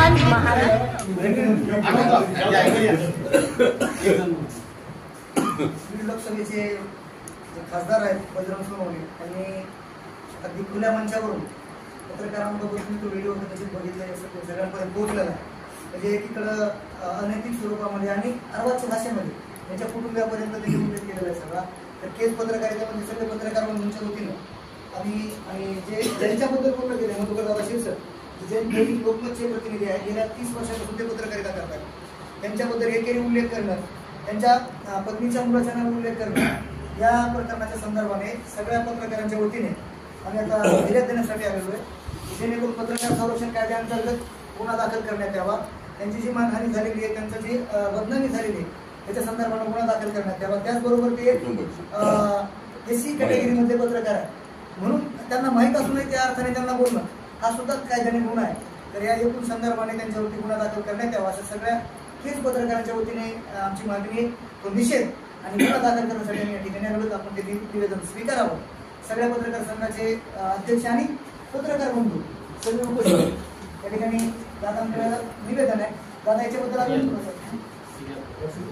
हनुमान महाराज लोकसभेचे खासदार आहेत बजरंग सोनवणे त्यांनी अगदी खुल्या मंचावरून पत्रकारांबरोबर तो व्हिडिओ कदाचित बघितला सगळ्यांपर्यंत पोहोचलेला आहे. म्हणजे एकीकडं अनैतिक स्वरूपामध्ये आणि अर्वाच्य भाषेमध्ये त्यांच्या कुटुंबियापर्यंत त्यांनी उल्लेख केलेला आहे सगळा. तर केस पत्रकारितेमध्ये सगळे पत्रकार तुमच्या वतीनं आणि जे ज्यांच्याबद्दल बोललं गेलं मधुकर दादा शिरसट जे दैनिक लोकमतचे प्रतिनिधी आहेत गेल्या 30 वर्षापासून ते पत्रकारिता करतात, त्यांच्याबद्दल एकेरी उल्लेख करणं, त्यांच्या पत्नीच्या मुलाच्या नावाने उल्लेख करणं या प्रकरणाच्या संदर्भाने सगळ्या पत्रकारांच्या वतीने आम्ही आता निर्यात देण्यासाठी आलेलो आहे, जेणेकरून पत्रकार संरक्षण कायद्याअंतर्गत गुन्हा दाखल करण्यात यावा. त्यांची जी मानहानी झालेली आहे, त्यांचं जी बदनामी झालेली आहे त्याच्या संदर्भाने गुन्हा दाखल करण्यात यावा. त्याचबरोबर ते SC कॅटेगरीमधले पत्रकार आहे म्हणून त्यांना माहीत असूनही त्या अर्थाने त्यांना बोलणं हा सुद्धा कायद्याने गुन्हा आहे. तर या एकूण संदर्भाने त्यांच्यावरती गुन्हा दाखल करण्यात यावा अशा सगळ्या केस पत्रकारांच्या वतीने आमची मागणी आहे. तो निषेध आणि गुन्हा दाखल करण्यासाठी आम्ही या ठिकाणी आलो. आपण ते निवेदन स्वीकारावं. सगळ्या पत्रकार संघाचे अध्यक्ष आणि पत्रकार बंधू सगळे उपस्थित या ठिकाणी दादांकडे निवेदन आहे. दादा याच्याबद्दल आपण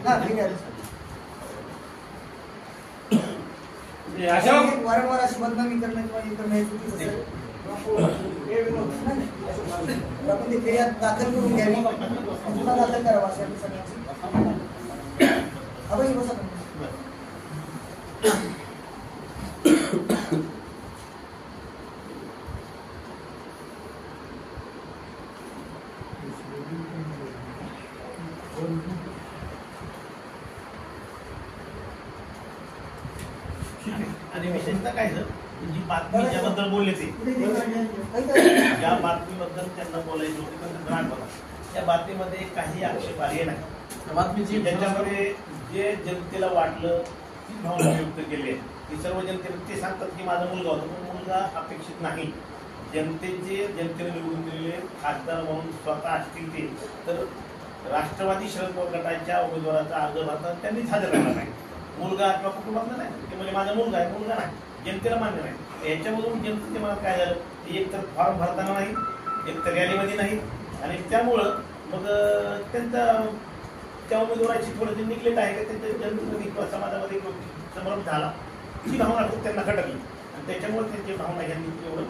हा ठीक आहे. वारंवार अशी बदनामी करणं किंवा हे करणं हे चुकीचं असेल. आपण ते फिर्याद दाखल करून घ्यावी, गुन्हा दाखल करावा अशा सगळ्यांची अवश्य बसा. आणि विशेषतः काय झालं जी बातमी ज्याबद्दल बोलले ते ज्या बातमीबद्दल त्यांना बोलायचं होतं त्या बातमीमध्ये काही आक्षेपार्ह नाही. बातमीची ज्याच्यामध्ये जे जनतेला वाटलं ती भावना व्यक्त केली की सर्व जनतेने ते सांगतात की माझा मुलगा होता पण मुलगा अपेक्षित नाही. जनतेने निवडून दिलेले खासदार म्हणून स्वतः असतील ते तर राष्ट्रवादी शरद पवार गटाच्या उमेदवाराचा अर्ज भरताना त्यांनीच हजर राहिला नाही. मुलगा किंवा कुटुंबातला नाही ते म्हणजे माझा मुलगा आहे, मुलगा नाही, जनतेला मान्य नाही. याच्यामधून जनतेच्या मनात काय झालं की एक तर फॉर्म भरताना नाही, एक तर रॅलीमध्ये नाही आणि त्यामुळं मग त्यांचा त्या उमेदवाराची थोडं निकलेट आहे का त्यांच्या जनतेमध्ये किंवा समाजामध्ये संभ्रम झाला ही भावना खूप त्यांना खटकली आणि त्याच्यामुळे त्यांची भावना यांनी एवढं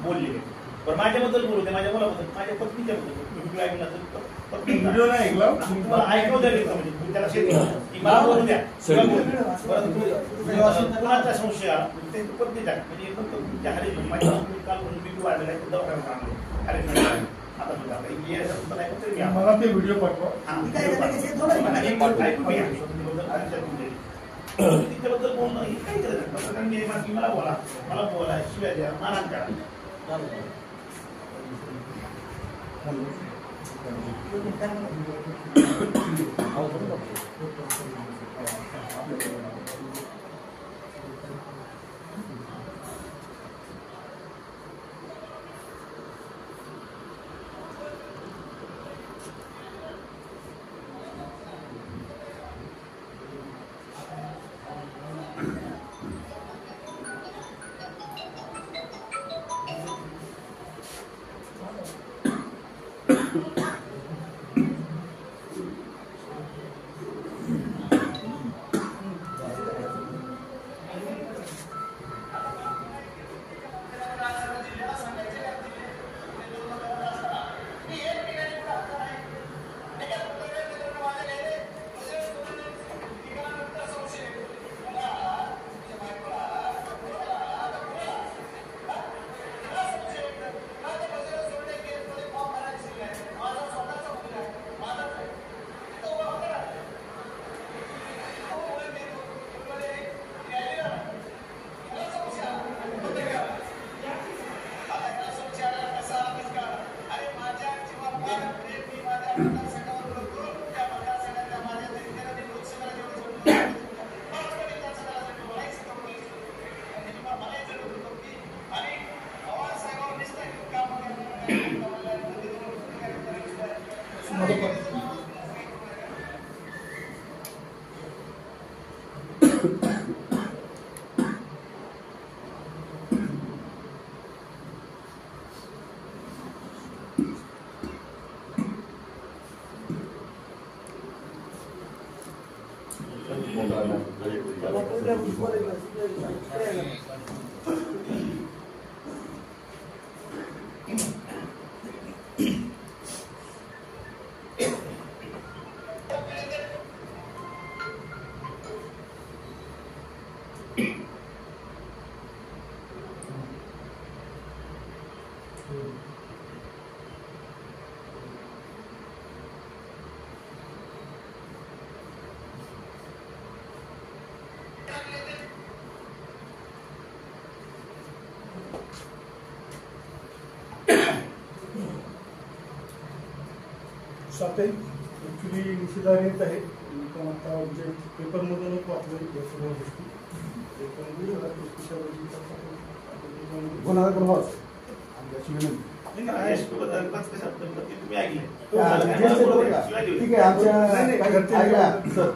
बोललेली आहे. पण माझ्याबद्दल बोलू दे, माझ्या मुलाबद्दल, माझ्या पत्नीच्या बद्दल ऐकला व्हिडिओ नाही ऐकला ऐकू द्या म्हणजे त्याला शेती मला बोलू द्या परंतु कुणाचा संशय आला त्यांची पत्नी टाक म्हणजे एकदम तुमच्या हरी माझ्या काल म्हणून मी वाढलेला आहे दवाखान्यात आणलं अरे आता सुद्धा मला ते व्हिडिओ पाठवा तिच्याबद्दल बोलणं हे काही करत पत्रकारांनी मला बोला शिवाय द्या मारहाण करा. साताई ॲक्च्युली निषेधार्थ आहे पण आता म्हणजे पेपरमधूनच वाचलं या सगळ्या गोष्टी ठीक आहे आमच्या